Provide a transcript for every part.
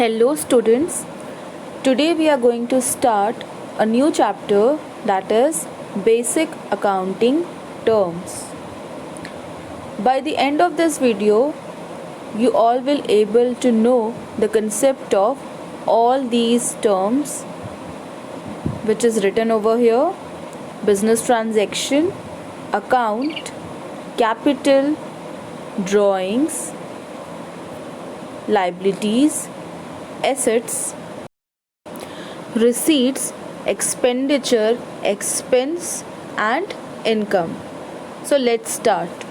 Hello students, today we are going to start a new chapter that is Basic Accounting Terms. By the end of this video, you all will able to know the concept of all these terms which is written over here: business transaction, account, capital, drawings, liabilities, assets, receipts, expenditure, expense and income. So let's start.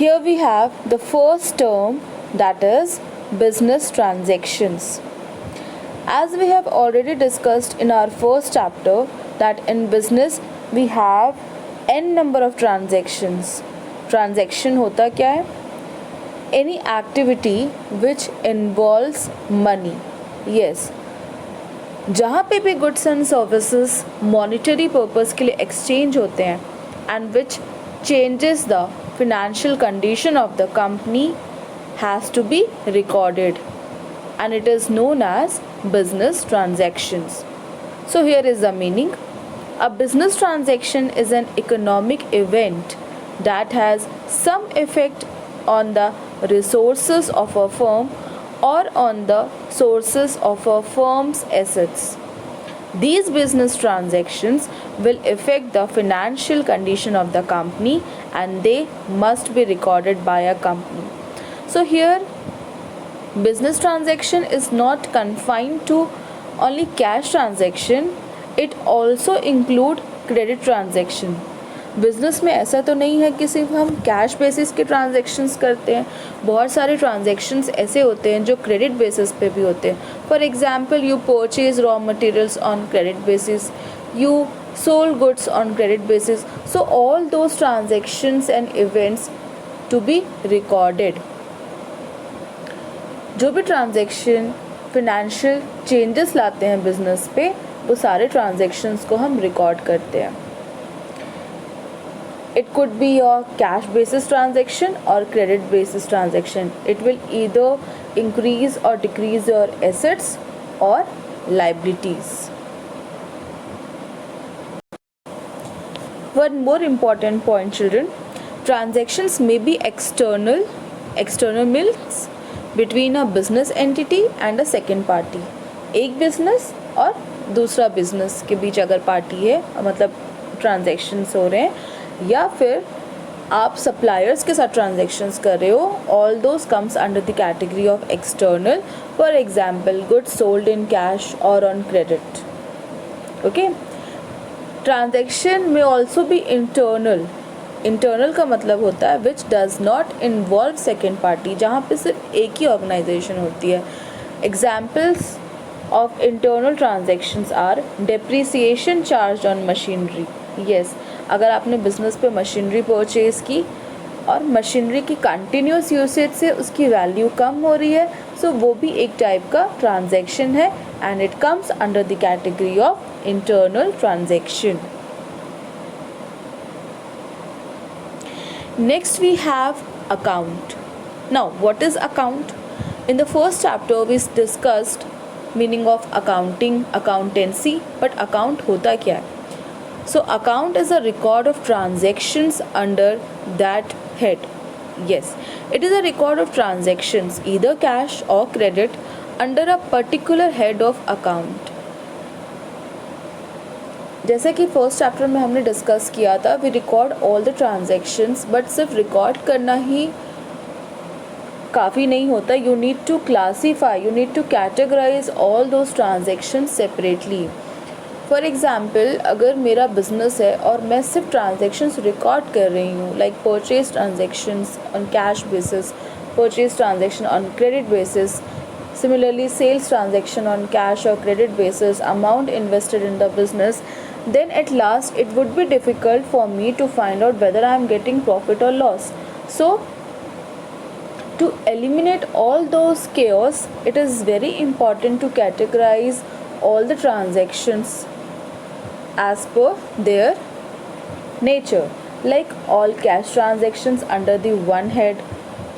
Here we have the first term, that is business transactions. As we have already discussed in our first chapter that in business we have n number of transactions. Transaction होता क्या है? Any activity which involves money. Yes, जहाँ पे भी goods and services monetary purpose के लिए exchange होते हैं and which changes the financial condition of the company has to be recorded and it is known as business transactions. So here is the meaning. A business transaction is an economic event that has some effect on the resources of a firm or on the sources of a firm's assets. These business transactions will affect the financial condition of the company and they must be recorded by a company. So here business transaction is not confined to only cash transaction, it also include credit transaction. Business में ऐसा तो नहीं है कि सिर्फ हम cash basis के transactions करते हैं, बहुत सारे ट्रांजेक्शन्स ऐसे होते हैं जो क्रेडिट बेसिस पे भी होते हैं. For example, you purchase raw materials on credit basis, you sold goods on credit basis. So all those transactions and events to be recorded. जो भी ट्रांजेक्शन फिनेंशियल चेंजेस लाते हैं बिजनेस पे, वो सारे ट्रांजेक्शन्स को हम रिकॉर्ड करते हैं. It could be your cash basis transaction or credit basis transaction. It will either increase or decrease your assets or liabilities. One more important point children, transactions may be external. External means between a business entity and a second party. एक business और दूसरा business के बीच अगर party है, मतलब transactions हो रहे हैं, या फिर आप सप्लायर्स के साथ ट्रांजेक्शन्स कर रहे हो, all those comes under the category of external. For example, goods sold in cash और ऑन क्रेडिट. ओके, ट्रांजेक्शन में ऑल्सो भी इंटरनल. इंटरनल का मतलब होता है which does not involve second party, जहाँ पे सिर्फ एक ही ऑर्गेनाइजेशन होती है. Examples of internal transactions are depreciation charge on machinery. Yes, अगर आपने बिजनेस पे मशीनरी परचेज़ की और मशीनरी की कंटिन्यूस यूसेज से उसकी वैल्यू कम हो रही है, सो वो भी एक टाइप का ट्रांजेक्शन है and it comes under the category of internal transaction. Next we have account. Now what is account? In the first chapter we discussed meaning of accounting, accountancy, but account होता क्या है? So account is a record of transactions under that head. Yes, it is a record of transactions either cash or credit under a particular head of account. जैसे कि first chapter में हमने discuss किया था, we record all the transactions, but सिर्फ record करना ही काफ़ी नहीं होता. You need to classify, you need to categorise all those transactions separately. For example, अगर मेरा बिजनेस है और मैं सिर्फ ट्रांजेक्शन्स रिकॉर्ड कर रही हूँ, like purchase transactions on cash basis, purchase transaction on credit basis, similarly sales transaction on cash or credit basis, amount invested in the business, then at last it would be difficult for me to find out whether I am getting profit or loss. So to eliminate all those chaos, it is very important to categorize all the transactions as per their nature. like all cash transactions under the one head,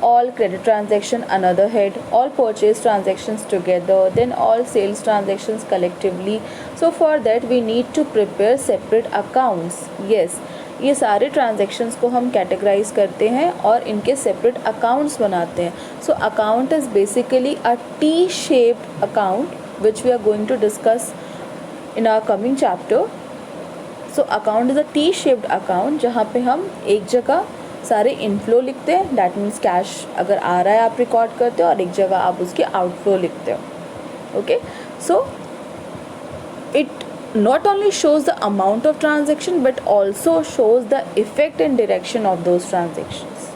all credit transaction another head, all purchase transactions together, then all sales transactions collectively. So for that we need to prepare separate accounts. Yes, ये सारे transactions को हम categorise करते हैं और इनके separate accounts बनाते हैं. So account is basically a T shaped account which we are going to discuss in our coming chapter. So account is a T shaped account जहाँ पे हम एक जगह सारे इनफ्लो लिखते हैं, डैट मीन्स कैश अगर आ रहा है आप रिकॉर्ड करते हो, और एक जगह आप उसके आउटफ्लो लिखते हो. Okay, so it not only shows the amount of transaction but also shows the effect and direction of those transactions.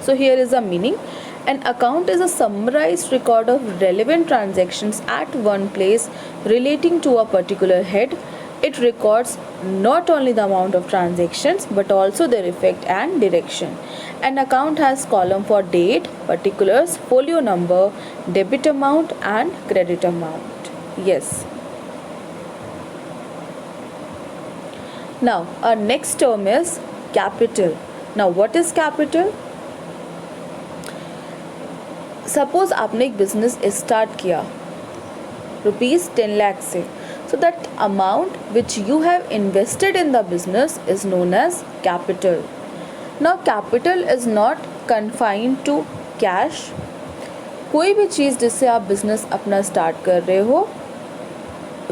So here is the meaning. An account is a summarized record of relevant transactions at one place relating to a particular head. It records not only the amount of transactions but also their effect and direction. An account has column for date, particulars, folio number, debit amount and credit amount. Yes. Now our next term is capital. Now what is capital? Suppose आपने एक business start किया ₹10 lakh से. So that amount which you have invested in the business is known as capital. Now capital is not confined to cash. कोई भी चीज़ जिससे आप business अपना start कर रहे हो,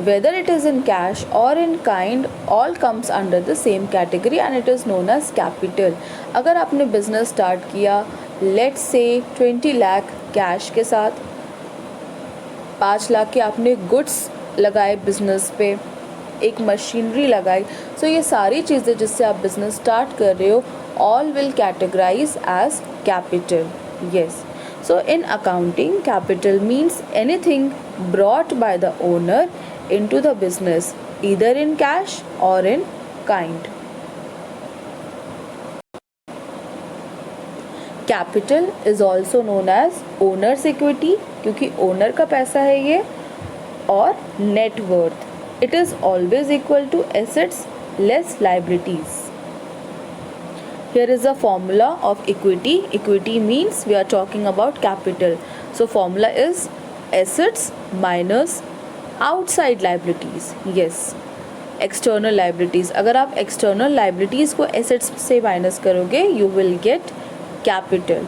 whether it is in cash or in kind, all comes under the same category and it is known as capital. अगर आपने बिजनेस स्टार्ट किया let's say 20 lakh कैश के साथ, 5 लाख के आपने गुड्स लगाए बिजनेस पे, एक मशीनरी लगाई. सो ये सारी चीज़ें जिससे आप बिजनेस स्टार्ट कर रहे हो all will categorize as capital. Yes. So in accounting, capital means anything brought by the owner into the business either in cash or in kind. Capital is also known as owner's equity क्योंकि owner का पैसा है ये, और net worth. It is always equal to assets less liabilities. Here is the formula of equity. Equity means we are talking about capital. So formula is assets minus outside liabilities. Yes, external liabilities. अगर आप external liabilities को assets से minus करोगे, you will get capital.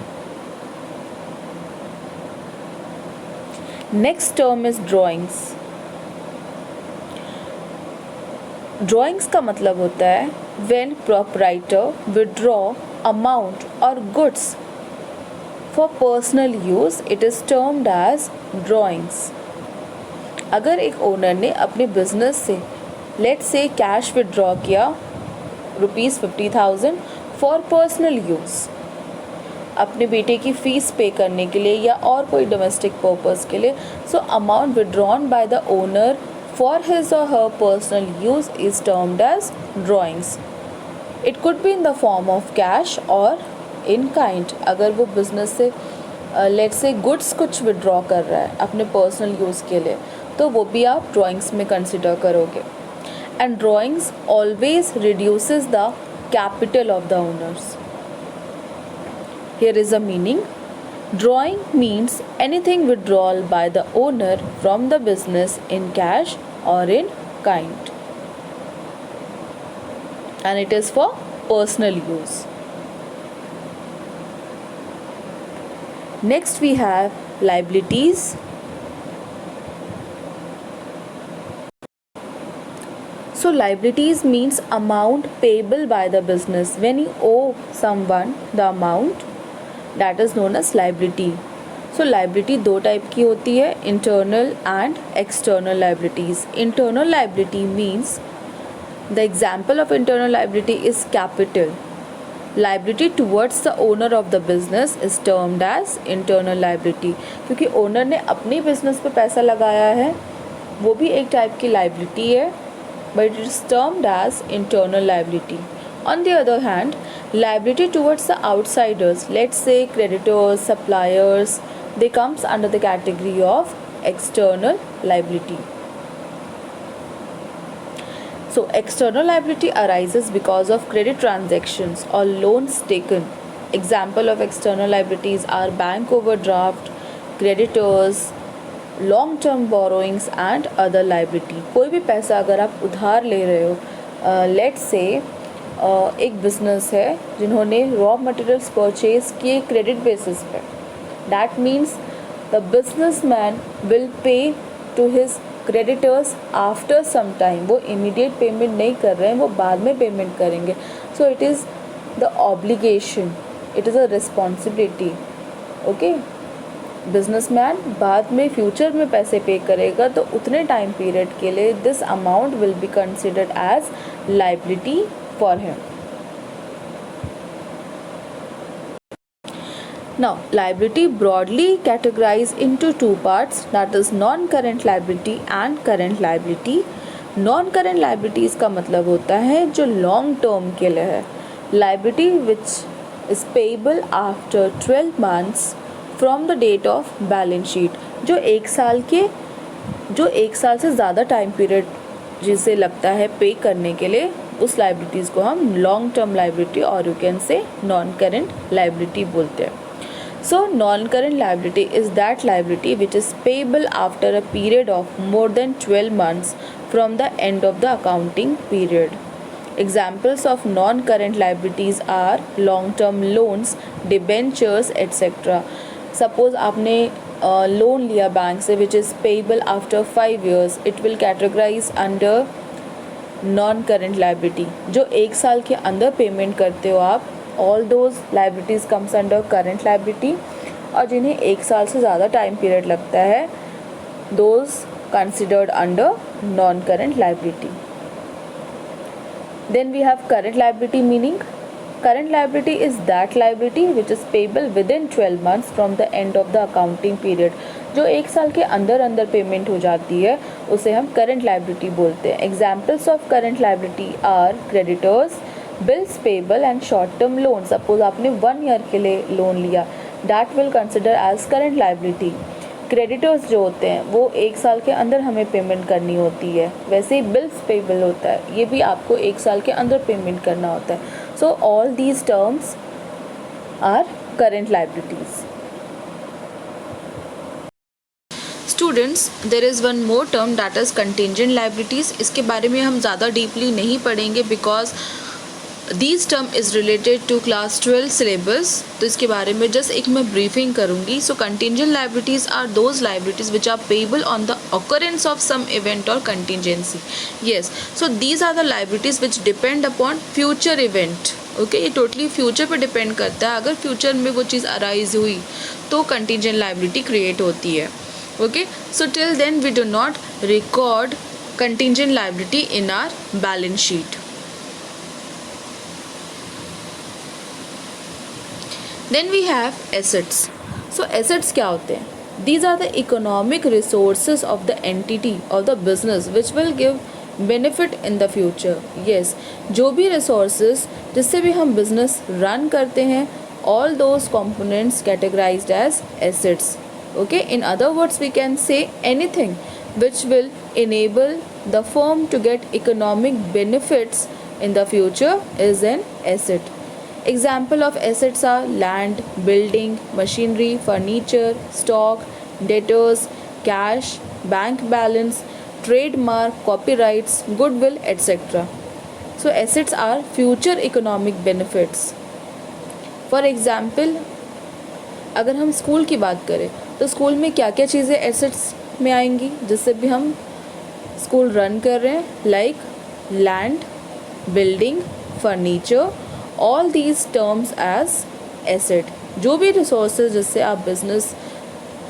Next term is drawings. Drawings का मतलब होता है when proprietor withdraw amount or goods for personal use, it is termed as drawings. अगर एक ओनर ने अपने बिजनेस से let's say कैश विड्रॉ किया ₹50,000 फॉर पर्सनल यूज़, अपने बेटे की फ़ीस पे करने के लिए या और कोई डोमेस्टिक पर्पस के लिए, so amount withdrawn by the owner for his or her personal use is termed as drawings. It could be in the form of cash or in kind. अगर वो बिजनेस से let's say goods कुछ withdraw कर रहा है अपने personal use के लिए, तो वो भी आप ड्राइंग्स में कंसिडर करोगे. And drawings always reduces the capital of the owners. Here is the meaning. Drawing means anything withdrawal by the owner from the business in cash or in kind, and it is for personal use. Next we have liabilities. So liabilities means amount payable by the business when you owe someone the amount, that is known as liability. So liability दो type की होती है, internal and external liabilities. Internal liability means the example of internal liability is capital. Liability towards the owner of the business is termed as internal liability. क्योंकि owner ने अपने business पे पैसा लगाया है, वो भी एक टाइप की liability है, but it is termed as internal liability. On the other hand, liability towards the outsiders, let's say creditors, suppliers, they comes under the category of external liability. So external liability arises because of credit transactions or loans taken. Example of external liabilities are bank overdraft, creditors, long term borrowings and other liability. कोई भी पैसा अगर आप उधार ले रहे हो, let's say एक बिजनेस है जिन्होंने रॉ मटेरियल्स परचेज किए क्रेडिट बेसिस पे, that means the business man will pay to his creditors after some time. वो इमीडिएट पेमेंट नहीं कर रहे हैं, वो बाद में पेमेंट करेंगे. So it is the obligation, it is a responsibility. Okay, businessman बाद में फ्यूचर में पैसे पे करेगा तो उतने टाइम पीरियड के लिए this amount will be considered as liability for him. Now, liability broadly categorized into two parts, that is non-current liability and current liability. Non-current liabilities का मतलब होता है जो long term के लिए है. Liability which is payable after 12 months from the date of balance sheet. जो एक साल से ज़्यादा टाइम पीरियड जिसे लगता है पे करने के लिए, उस लाइबिलिटीज़ को हम लॉन्ग टर्म लाइबिलिटी और you can say non current liability बोलते हैं. So non current liability is that liability which is payable after a period of more than 12 months from the end of the accounting period. Examples of non-current liabilities are long-term loans, debentures, etc. Suppose आपने loan लिया bank से which is payable आफ्टर 5 years, it will categorise under non current liability. जो एक साल के अंदर payment करते हो आप, all those liabilities comes under current liability. और जिन्हें एक साल से ज़्यादा टाइम पीरियड लगता है, those considered under non current liability. Then we have current liability, meaning current liability is that liability which is payable within 12 months from the end of the accounting period. जो एक साल के अंदर payment हो जाती है उसे हम current liability बोलते हैं. Examples of current liability are creditors, bills payable and short term loans. Suppose आपने 1 year के लिए लोन लिया, that will consider as current liability. Creditors जो होते हैं वो एक साल के अंदर हमें पेमेंट करनी होती है. वैसे ही बिल्स पेबल होता है, ये भी आपको एक साल के अंदर पेमेंट करना होता है. So all these terms are current liabilities. Students, there is one more term that is contingent liabilities. इसके बारे में हम ज़्यादा डीपली नहीं पढ़ेंगे because this term is related to class 12 syllabus. तो इसके बारे में जस्ट एक मैं ब्रीफिंग करूँगी. So contingent liabilities are those liabilities which are payable on the occurrence of some event or contingency. Yes, so these are the liabilities which depend upon future event. Okay, ये totally future पे depend करता है. अगर future में वो चीज़ arise हुई तो contingent liability create होती है. Okay, so till then we do not record contingent liability in our balance sheet. Then we have assets. So assets क्या होते हैं? These are the economic resources of the entity or the business which will give benefit in the future. Yes, जो भी resources जिससे भी हम business run करते हैं, all those components categorized as assets. Okay, in other words we can say anything which will enable the firm to get economic benefits in the future is an asset. Example of assets are land, building, machinery, furniture, stock, debtors, cash, bank balance, trademark, copyrights, goodwill, etc. So assets are future economic benefits. For example, अगर हम school की बात करें तो school में क्या क्या चीज़ें एसेट्स में आएंगी जिससे भी हम स्कूल रन कर रहे हैं, like land, building, furniture, all these terms as asset. जो भी रिसोर्सेज जिससे आप बिजनेस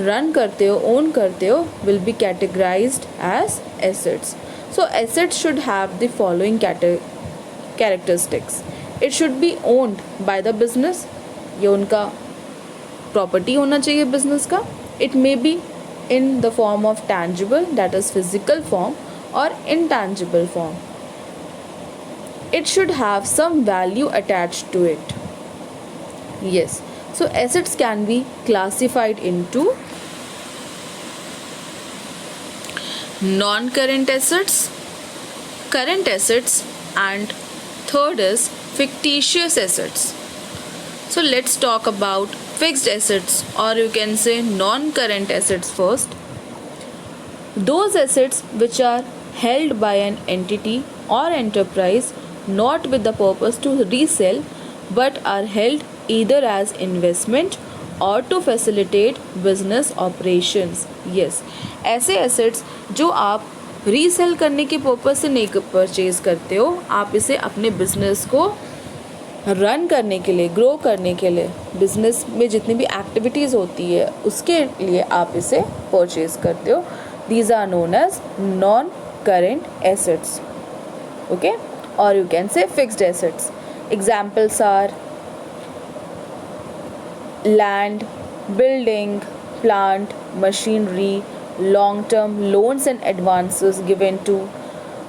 रन करते हो, ओन करते हो, will be categorised as assets. So assets should have the following characteristics. It should be owned by the business, ये उनका प्रॉपर्टी होना चाहिए बिजनेस का. It may be in the form of tangible, that is physical form, or intangible form. It should have some value attached to it. Yes, so assets can be classified into non-current assets, current assets, and third is fictitious assets. So let's talk about fixed assets, or you can say non-current assets first. Those assets which are held by an entity or enterprise not with the purpose to resell but are held either as investment or to facilitate business operations. Yes, ऐसे assets जो आप resale करने के purpose से नहीं purchase करते हो, आप इसे अपने बिजनेस को रन करने के लिए, ग्रो करने के लिए, बिजनेस में जितनी भी एक्टिविटीज़ होती है उसके लिए आप इसे परचेज करते हो. These are known as non-current assets. Okay? Or you can say fixed assets. Examples are land, building, plant, machinery, long-term loans and advances given to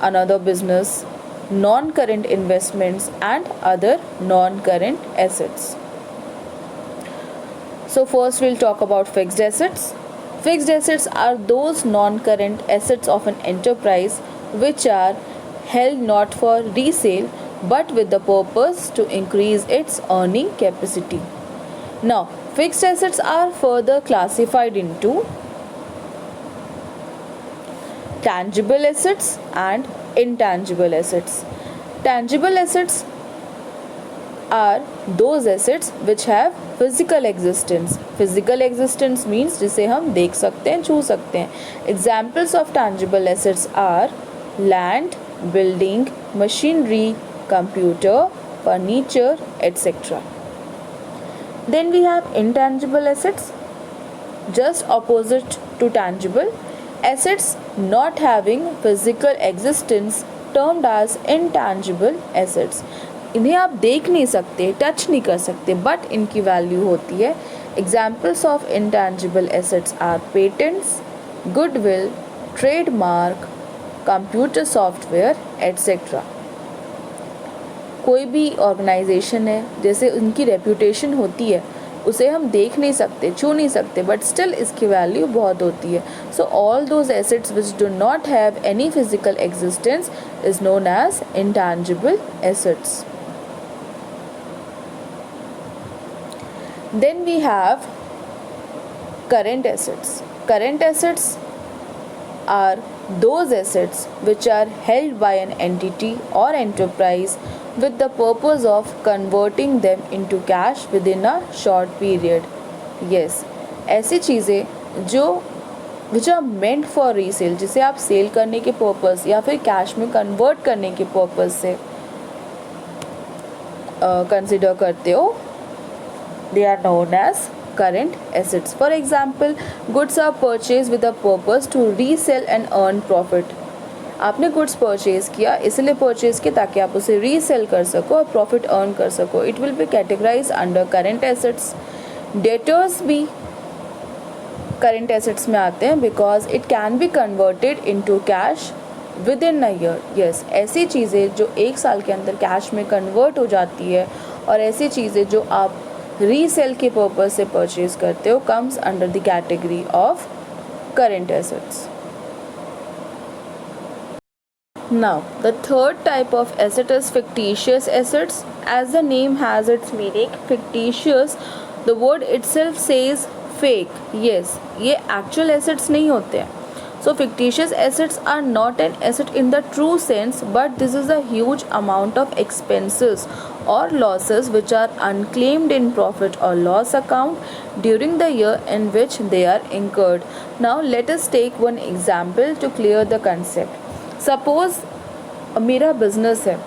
another business, non-current investments and other non-current assets. So first we'll talk about fixed assets. Fixed assets are those non-current assets of an enterprise which are held not for resale but with the purpose to increase its earning capacity. Now, fixed assets are further classified into tangible assets and intangible assets. Tangible assets are those assets which have physical existence. Physical existence means जिसे हम देख सकते हैं, छू सकते हैं. Examples of tangible assets are land, building, machinery, computer, furniture, etc. Then we have intangible assets, just opposite to tangible. Assets not having physical existence termed as intangible assets. इन्हें आप देख नहीं सकते, टच नहीं कर सकते, बट इनकी value होती है. Examples of intangible assets are patents, goodwill, trademark, computer software etcetera. कोई भी ऑर्गेनाइजेशन है, जैसे उनकी रेप्यूटेशन होती है, उसे हम देख नहीं सकते, छू नहीं सकते, बट स्टिल इसकी वैल्यू बहुत होती है. So all those assets which do not have any physical existence is known as intangible assets. Then we have current assets. Current assets are those assets which are held by an entity or enterprise with the purpose of converting them into cash within a short period. Yes, ऐसी चीज़ें जो which are meant for resale, जिसे आप cell करने के purpose या फिर cash में कन्वर्ट करने के पर्पस से कंसिडर करते हो, they are known as current assets. For example, goods are purchased with a purpose to resell and earn profit. आपने गुड्स परचेज किया, इसलिए परचेज किया ताकि आप उसे रीसेल कर सको और प्रॉफिट अर्न कर सको. It will be categorise under current assets. Debtors भी करेंट एसेट्स में आते हैं because it can be converted into cash within a year. Yes, ऐसी चीज़ें जो एक साल के अंदर कैश में कन्वर्ट हो जाती है और ऐसी चीज़ें जो आप रीसेल के पर्पज से परचेज करते हो comes under the category of current assets. Now, the third type of asset is fictitious assets. As the name has its meaning, fictitious, the word itself says fake. Yes, ये actual assets नहीं होते हैं. So, fictitious assets are not an asset in the true sense, but this is a huge amount of expenses or losses which are unclaimed in profit or loss account during the year in which they are incurred. Now, let us take one example to clear the concept. Suppose मेरा business है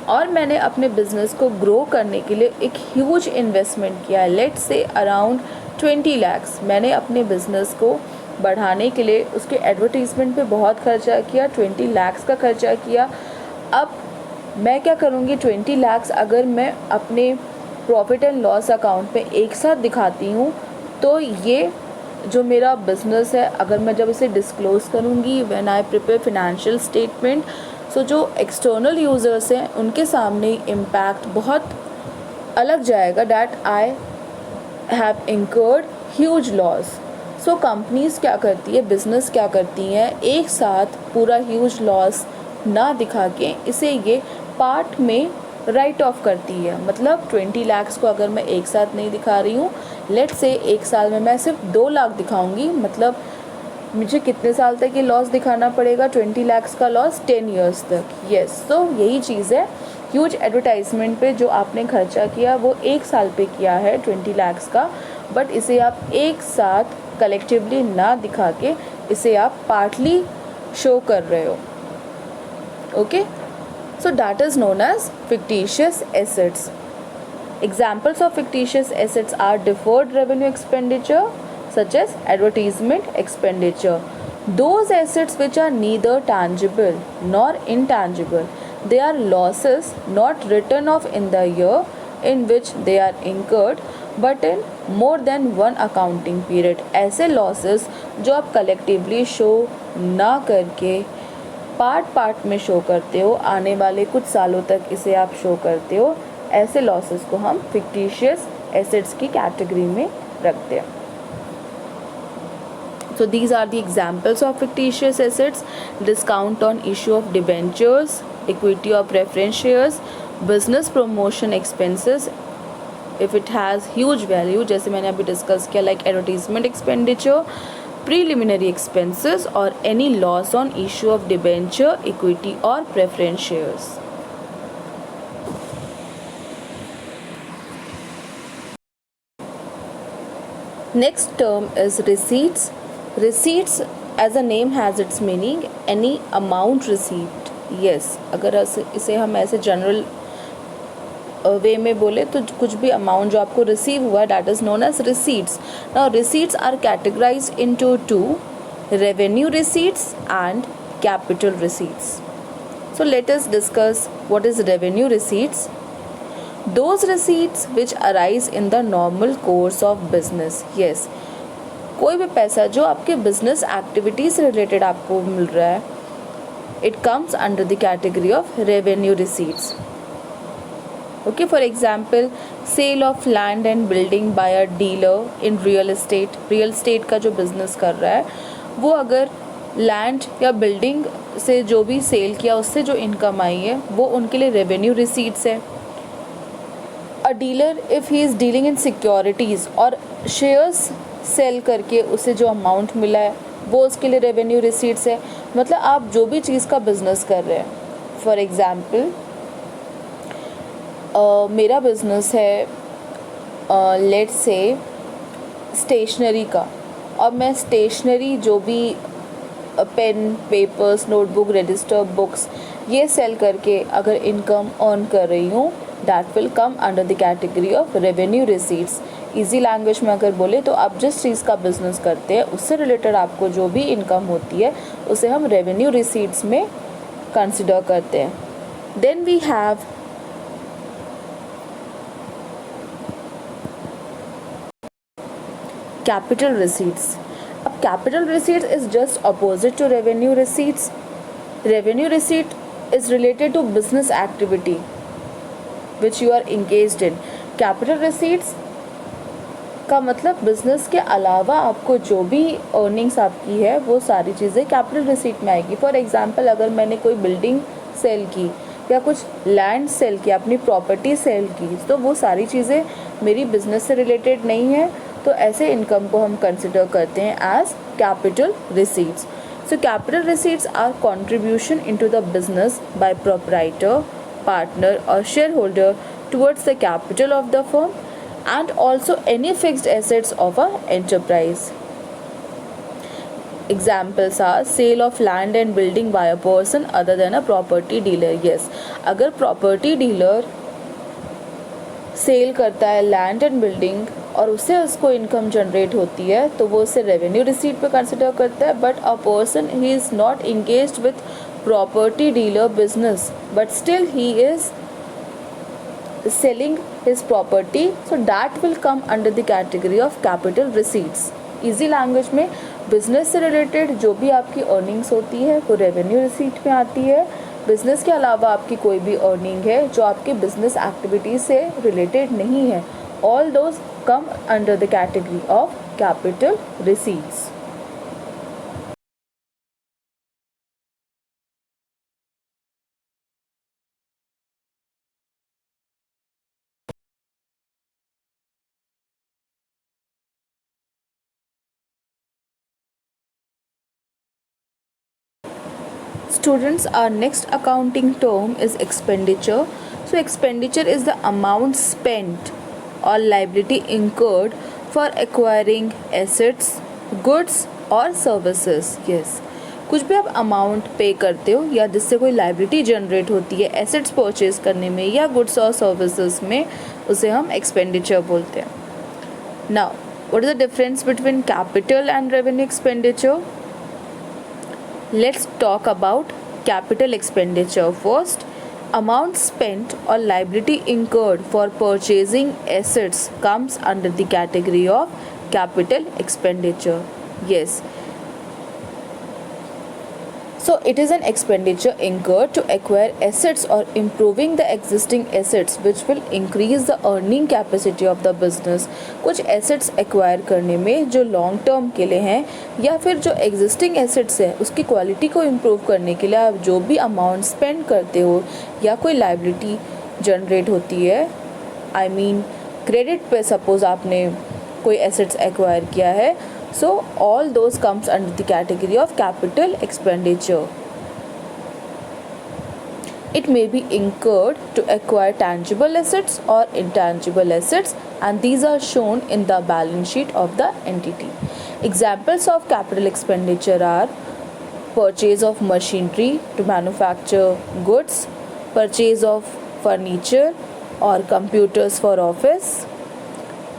और मैंने अपने business को grow करने के लिए एक ह्यूज इन्वेस्टमेंट किया है. लेट्स से अराउंड 20 lakhs. मैंने अपने बिज़नेस को बढ़ाने के लिए उसके एडवर्टीज़मेंट पे बहुत खर्चा किया, 20 lakhs का खर्चा किया. अब मैं क्या करूँगी, 20 lakhs अगर मैं अपने प्रॉफिट एंड लॉस अकाउंट पे एक साथ दिखाती हूँ तो ये जो मेरा बिज़नेस है, अगर मैं जब इसे डिस्क्लोज़ करूँगी when I prepare financial statement, so जो एक्सटर्नल यूज़र्स हैं उनके सामने इम्पैक्ट बहुत अलग जाएगा, that I have incurred huge loss. So companies क्या करती है, बिज़नेस क्या करती हैं, एक साथ पूरा ह्यूज लॉस ना दिखा के इसे ये पार्ट में राइट ऑफ करती है। मतलब 20 लाख को अगर मैं एक साथ नहीं दिखा रही हूँ, लेट से एक साल में मैं सिर्फ 2 लाख दिखाऊंगी, मतलब मुझे कितने साल तक ये लॉस दिखाना पड़ेगा? 20 लाख का लॉस 10 ईयर्स तक। यस, तो यही चीज़ है। ह्यूज एडवर्टाइजमेंट पे जो आपने खर्चा किया वो एक साल पे किया है 20 लाख का, बट इसे आप एक साथ कलेक्टिवली ना दिखा के इसे आप पार्टली शो कर रहे हो। Okay, so that is known as fictitious assets. Examples of fictitious assets are deferred revenue expenditure such as advertisement expenditure. Those assets which are neither tangible nor intangible. They are losses not written off in the year in which they are incurred but in more than one accounting period. ऐसे losses जो आप collectively show ना करके part में show करते हो, आने वाले कुछ सालों तक इसे आप शो करते हो, ऐसे लॉसेस को हम फिक्टिशियस एसेट्स की कैटेगरी में रखते हैं। So these are the examples of fictitious assets: discount on issue of debentures, equity or preference shares, business promotion expenses if it has huge value, जैसे मैंने अभी डिस्कस किया, like advertisement expenditure, preliminary expenses, or any loss on issue of debenture, equity or preference shares. Next term is receipts. Receipts, as a name has its meaning, any amount received. Yes, अगर इसे हम ऐसे general वे में बोले तो कुछ भी amount जो आपको रिसीव हुआ, that is known as receipts. Now receipts are categorised into 2, revenue receipts and capital receipts. So let us discuss what is revenue receipts. Those receipts which arise in the normal course of business. Yes, कोई भी पैसा जो आपके business activity से related आपको मिल रहा है, it comes under the category of revenue receipts. Okay, for example, sale of land and building by a dealer in real estate का जो बिजनेस कर रहा है, वो अगर लैंड या बिल्डिंग से जो भी सेल किया उससे जो इनकम आई है वो उनके लिए रेवेन्यू रिसीट्स है. अ dealer if he is dealing in securities और शेयर्स सेल करके उसे जो अमाउंट मिला है वो उसके लिए रेवेन्यू रिसीट्स है. मतलब आप जो भी चीज़ का बिजनेस कर रहे हैं, फॉर एग्ज़ाम्पल मेरा बिज़नेस है लेट्स से स्टेशनरी का, और मैं स्टेशनरी जो भी pen, papers, notebook, register, books ये सेल करके अगर इनकम अर्न कर रही हूँ, that will come under the category of revenue receipts. Easy language में अगर बोले तो आप जिस चीज़ का बिजनेस करते हैं उससे रिलेटेड आपको जो भी इनकम होती है उसे हम रेवेन्यू रिसीट्स में कंसिडर करते हैं. Then we have capital receipts. अब capital receipts is just opposite to revenue receipts. Revenue receipt is related to business activity which you are engaged in. Capital receipts का मतलब बिजनेस के अलावा आपको जो भी अर्निंग्स आपकी है वो सारी चीज़ें कैपिटल रिसीट में आएगी. फॉर एग्जांपल अगर मैंने कोई बिल्डिंग सेल की या कुछ लैंड सेल किया, अपनी प्रॉपर्टी सेल की, तो वो सारी चीज़ें मेरी बिजनेस से रिलेटेड नहीं है, तो ऐसे इनकम को हम कंसिडर करते हैं as capital receipts. So capital receipts are contribution into the business by proprietor, partner or share holder towards the capital of the firm and also any fixed assets of a enterprise. Examples are sale of land and building by a person other than a property dealer. Yes, अगर property dealer cell करता है land and building और उससे उसको income generate होती है तो वो उसे रेवेन्यू रिसीट पे कंसिडर करता है. But a person he is not engaged with property dealer business but still he is selling his property, so that will come under the category of capital receipts. Easy language में business से related जो भी आपकी earnings होती है वो revenue receipt में आती है. बिजनेस के अलावा आपकी कोई भी अर्निंग है जो आपकी बिजनेस एक्टिविटी से रिलेटेड नहीं है, all those come under the category of capital receipts. students, our next accounting term is expenditure. So expenditure is the amount spent or liability incurred for acquiring assets, goods और services. Yes. कुछ भी आप amount पे करते हो या जिससे कोई लाइबिलिटी जनरेट होती है एसेट्स परचेज करने में या गुड्स और सर्विसेज में, उसे हम एक्सपेंडिचर बोलते हैं. Now what is the difference between capital and revenue expenditure? Let's talk about capital expenditure first. Amount spent or liability incurred for purchasing assets comes under the category of capital expenditure. Yes. So it is an expenditure incurred to acquire assets or improving the existing assets which will increase the earning capacity of the business. कुछ assets acquire करने में जो long term के लिए हैं या फिर जो existing assets है उसकी quality को improve करने के लिए आप जो भी amount spend करते हो या कोई liability generate होती है, I mean credit पे suppose आपने कोई assets acquire किया है, so all those comes under the category of capital expenditure. It may be incurred to acquire tangible assets or intangible assets, and these are shown in the balance sheet of the entity. Examples of capital expenditure are purchase of machinery to manufacture goods, purchase of furniture or computers for office,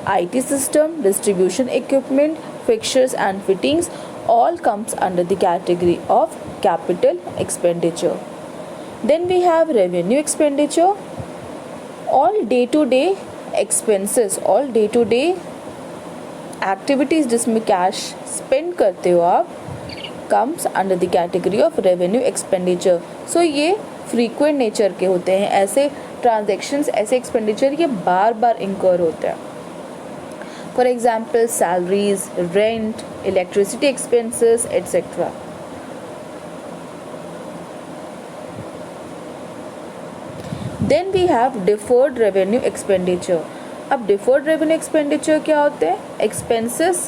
IT system, distribution equipment, fixtures and fittings, all comes under the category of capital expenditure. Then we have revenue expenditure. All day-to-day expenses, all day-to-day activities जिसमें cash spend करते हो आप, comes under the category of revenue expenditure. So ये frequent nature के होते हैं, ऐसे transactions, ऐसे expenditure ये बार बार incur होते हैं. For example, salaries, rent, electricity expenses, etc. Then we have deferred revenue expenditure. अब deferred revenue expenditure क्या होते हैं? Expenses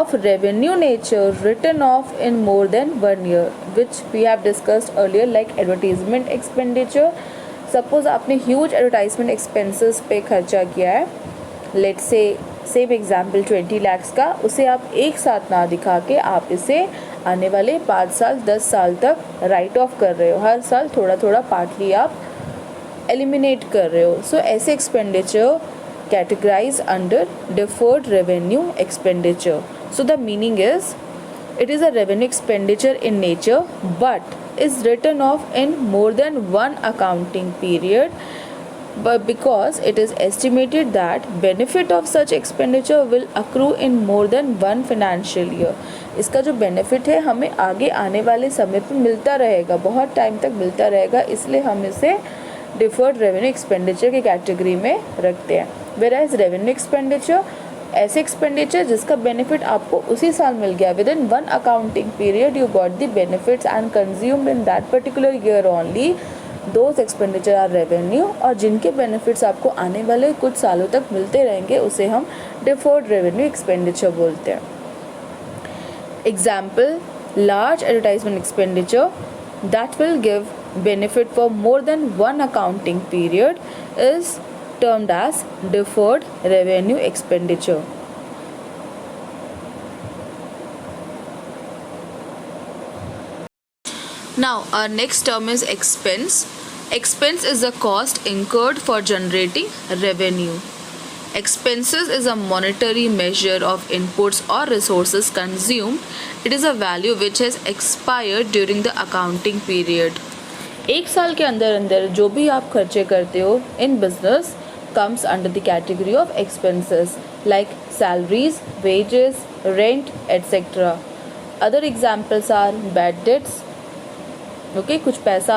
of revenue nature written off in more than 1 year, which we have discussed earlier, like advertisement expenditure. Suppose आपने huge advertisement expenses पे खर्चा किया है, let's say same example 20 lakhs का, उसे आप एक साथ ना दिखा के आप इसे आने वाले 5 साल 10 साल तक राइट ऑफ कर रहे हो, हर साल थोड़ा थोड़ा पार्टली आप एलिमिनेट कर रहे हो. सो ऐसे expenditure categorise under deferred revenue expenditure. So the meaning is it is a revenue expenditure in nature but is written off in more than one accounting period, but because it is estimated that benefit of such expenditure will accrue in more than one financial year. इसका जो benefit है हमें आगे आने वाले समय पर मिलता रहेगा, बहुत टाइम तक मिलता रहेगा, इसलिए हम इसे deferred revenue expenditure के कैटेगरी में रखते हैं. whereas revenue expenditure ऐसे एक्सपेंडिचर जिसका बेनिफिट आपको उसी साल मिल गया, within one accounting period you got the benefits and consumed in that particular year only, those expenditure are revenue. और जिनके बेनिफिट्स आपको आने वाले कुछ सालों तक मिलते रहेंगे उसे हम डिफर्ड रेवेन्यू एक्सपेंडिचर बोलते हैं. Example, large advertisement expenditure that will give benefit for more than one accounting period is termed as deferred revenue expenditure. Now our next term is expense. Expense is the cost incurred for generating revenue. Expenses is a monetary measure of inputs or resources consumed. It is a value which has expired during the accounting period. एक साल के अंदर अंदर जो भी आप खर्चे करते हो in business comes under the category of expenses like salaries, wages, rent, etc. Other examples are bad debts. Okay, कुछ पैसा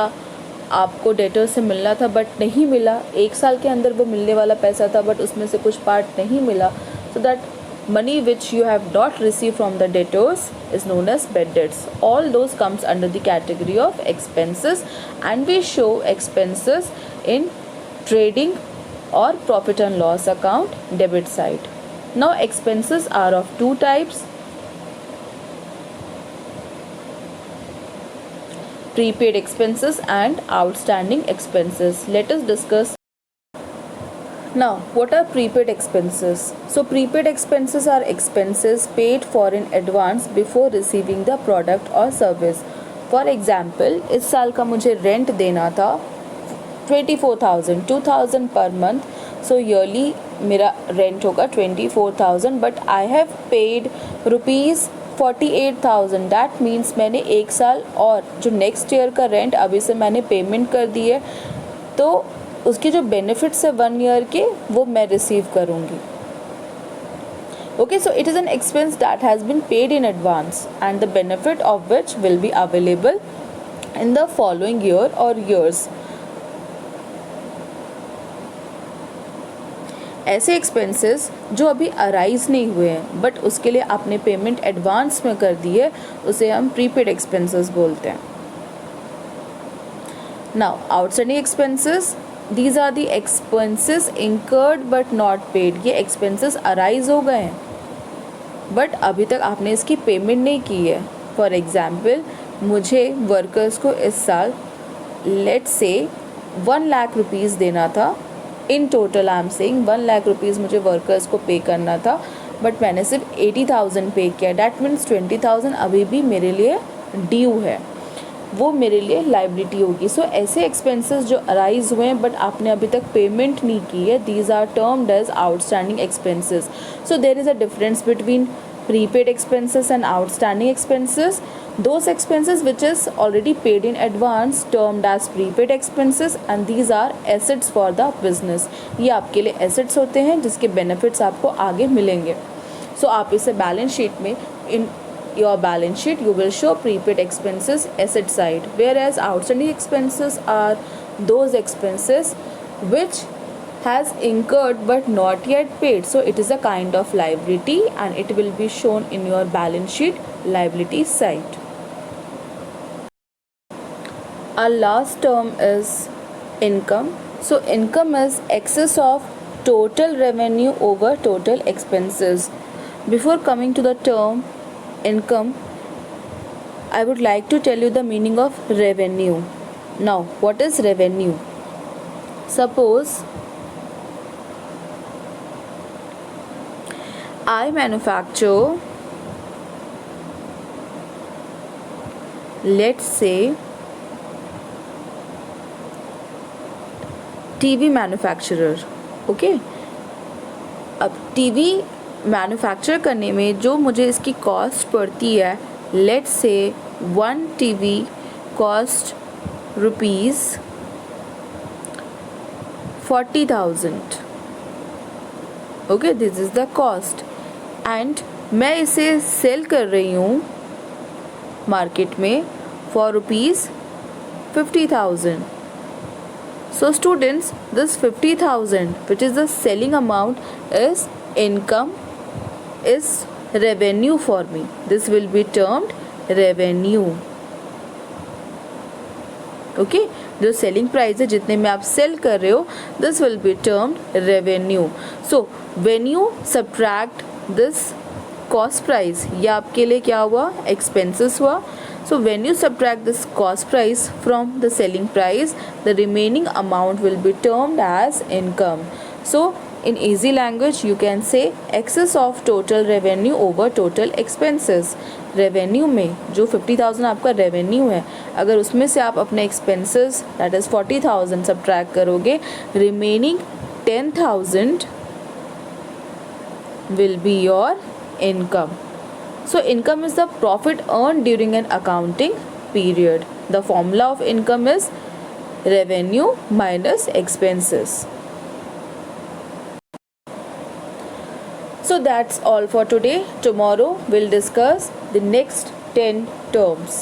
आपको डेटर से मिलना था बट नहीं मिला, एक साल के अंदर वो मिलने वाला पैसा था बट उसमें से कुछ पार्ट नहीं मिला, so that money which you have not received from the debtors is known as bad debts. All those comes under the category of expenses, and we show expenses in trading or profit and loss account debit side. Now expenses are of two types. prepaid expenses and outstanding expenses. Let us discuss now what are prepaid expenses. So prepaid expenses are expenses paid for in advance before receiving the product or service. For example, इस साल का मुझे rent देना था 2,000 per month, सो yearly मेरा rent होगा 24,000, but I have paid ₹48,000. That means मैंने एक साल और जो नेक्स्ट ईयर का रेंट अभी से मैंने पेमेंट कर दी है, तो उसके जो बेनिफिट्स है 1 ईयर के वो मैं रिसीव करूँगी. Okay, so it is an expense that has been paid in advance and the benefit of which will be available in the following year or years. ऐसे एक्सपेंसेस जो अभी अराइज नहीं हुए हैं बट उसके लिए आपने पेमेंट एडवांस में कर दी है, उसे हम प्रीपेड एक्सपेंसेस बोलते हैं. Now outstanding expenses, these are the expenses incurred but not paid. ये एक्सपेंसेस अराइज हो गए हैं बट अभी तक आपने इसकी पेमेंट नहीं की है. फॉर एग्ज़ाम्पल, मुझे वर्कर्स को इस साल लेट्स से 1 लाख रुपीज़ देना था. In total I am saying 1 lakh rupees मुझे वर्कर्स को पे करना था, बट मैंने सिर्फ 80,000 पे किया. डैट मीन्स 20,000 अभी भी मेरे लिए ड्यू है, वो मेरे लिए लाइबिलिटी होगी. सो ऐसे एक्सपेंसेस जो अराइज हुए हैं बट आपने अभी तक पेमेंट नहीं की है, these are termed as outstanding expenses. So there is a difference between prepaid expenses and outstanding expenses. Those expenses which is already paid in advance termed as prepaid expenses and these are assets for the business. ये आपके लिए assets होते हैं जिसके benefits आपको आगे मिलेंगे. So आप इसे बैलेंस शीट में in your balance sheet you will show prepaid expenses asset side, whereas outstanding expenses are those expenses which has incurred but not yet paid, so it is a kind of liability and it will be shown in your balance sheet liability side. Our last term is income. So income is excess of total revenue over total expenses. Before coming to the term income, I would like to tell you the meaning of revenue. Now, what is revenue? Suppose I manufacture, let's say, TV manufacturer. Okay, अब TV manufacture करने में जो मुझे इसकी cost पड़ती है, let's से 1 TV cost ₹40,000. Okay, this is the cost and मैं इसे सेल कर रही हूँ मार्केट में for ₹50,000. So students, this 50,000 which is the selling amount is income, is revenue for me. This will be termed revenue. Okay, जो selling price है जितने में आप सेल कर रहे हो, this will be termed revenue. So when you subtract this cost price, ये आपके लिए क्या हुआ, एक्सपेंसेस हुआ. So when you subtract this cost price from the selling price, the remaining amount will be termed as income. So in easy language you can say excess of total revenue over total expenses. Revenue में जो 50,000 आपका revenue है, अगर उसमें से आप अपने expenses that is 40,000 subtract करोगे, remaining 10,000 will be your income. So income is the profit earn during an accounting period. The formula of income is revenue minus expenses. So that's all for today. Tomorrow we'll discuss the next 10 terms.